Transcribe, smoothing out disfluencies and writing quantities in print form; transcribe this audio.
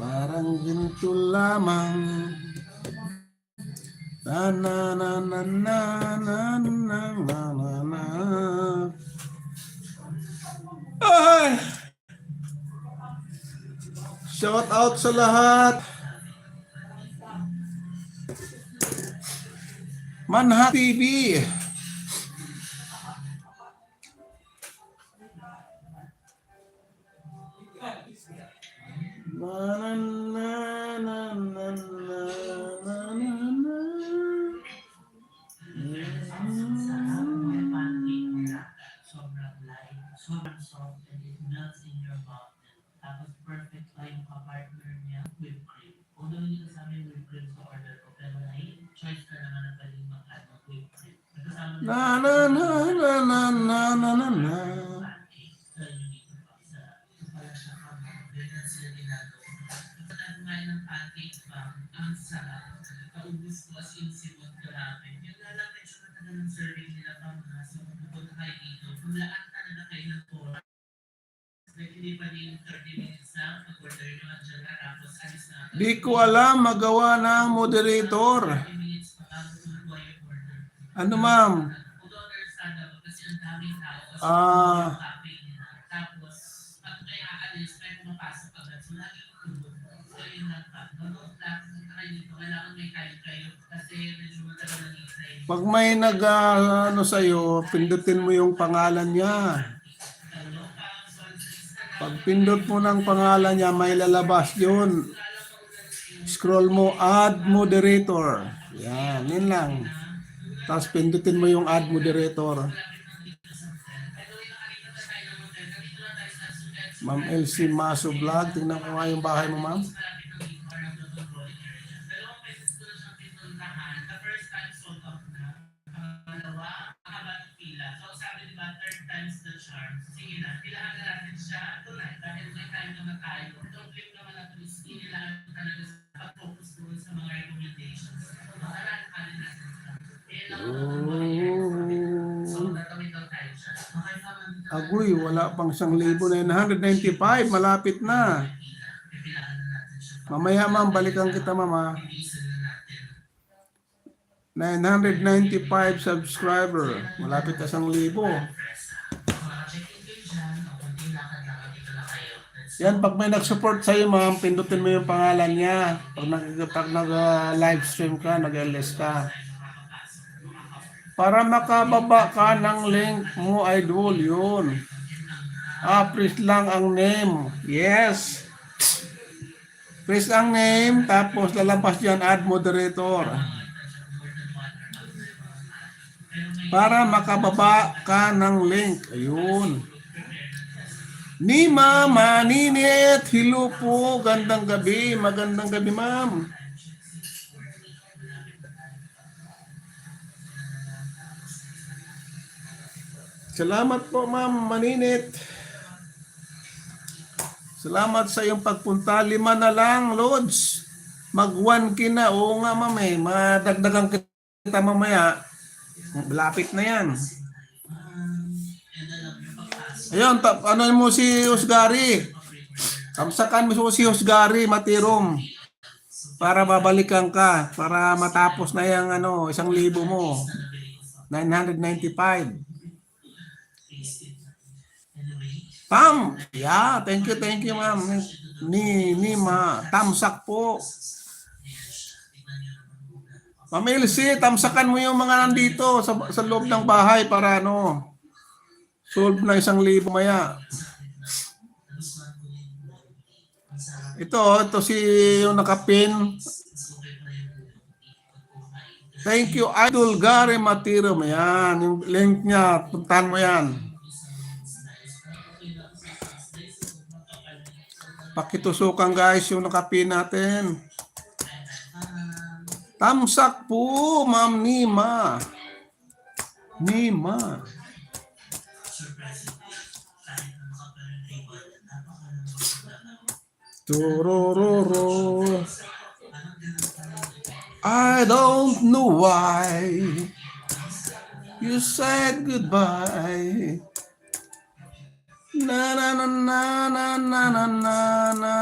Parang ginto lamang. Na na na na na na na na na na. Ay! Shout out sa lahat. Manha TV. Na na na na na na na na. Sobrang light, sobrang soft, and it melts in your mouth. Tapos perfect pa yung ka-partner niya, whipped cream. Although hindi kasama yung whipped cream sa order ko, pero choice ka naman na pwedeng mag-add ng whipped cream. Nagkasama Na na na na na na na na na. pancake. Kaya yung dito pa sa pala siya kamo. Ganyan sila ginagawa. Kapag kumain ng pancake pa, ang sarap. Kaubos ko as in simot grabe. Yung lalapit siya matagal ng serving nila pa mga. So, pupunta kayo dito. Kung lahat talaga kayo ng oras, like hindi pa din 30 minutes lang, pag-order nyo ang dyan na, tapos alis na. Di ko alam magawa ng moderator. 30 minutes pa bago tumawa yung order. Ano ma'am? Although understandable kasi ang daming tao kasi Ah. yung cafe nila. Tapos, pag may aalis, may pumapasok agad. So, lagi tulog. So, yun lang pa. Nonood lang, kayo dito, kailangan may kayo kasi medyo matagal nang i-try. Pag may ano sa'yo, pindutin mo yung pangalan niya. Pag pindot mo ng pangalan niya, may lalabas yun. Scroll mo, add moderator. Yan, yun lang. Tapos pindutin mo yung add moderator. Ma'am LC Maso Vlog. Tingnan ko nga yung bahay mo, ma'am. Sige na, kailangan na natin siya tonight dahil may time naman tayo. Don't click naman natin yung skin nila talaga sa pag-focus doon sa mga recommendations. Makaraan ka rin natin siya. So, natawid daw tayo siya. Agoy, wala pang 1,995. Malapit na. Mamaya, ma'am, balikan kita, mama. 995 subscriber. Malapit na 1,000. Yan, pag may nag-support sa'yo, ma'am, pindutin mo yung pangalan niya. Pag nag-live stream ka, nag-LS ka. Para makababa ka ng link mo, idol, yun. Press lang ang name. Yes. Press ang name, tapos lalabas yan, add moderator. Para makababa ka ng link. Ayun. Nima, Maninit, hello po, gandang gabi, magandang gabi ma'am. Salamat po ma'am Maninit. Salamat sa iyong pagpunta, 5 na lang, Lods. Mag-1K na, oo nga ma'am eh, madagdagan kita mamaya. Lapit na yan. Ayun, ano mo si Husgari? Tamsakan mo si Husgari, Matirom. Para babalikan ka. Para matapos na yung 1,000 mo. 995. Pam! Yeah, thank you ma'am. Nima, tamsak po. Ma'am Elsie, tamsakan mo yung mga nandito sa loob ng bahay para solve na 1,000 maya. Ito si yung nakapin. Thank you, Idol Gary Matiro. Yan, yung link niya. Puntahan mo yan. Pakitusukan guys yung nakapin natin. Tamsak po, Ma'am Nima. Nima. Turururu. I don't know why you said goodbye. Na na na na na na na na.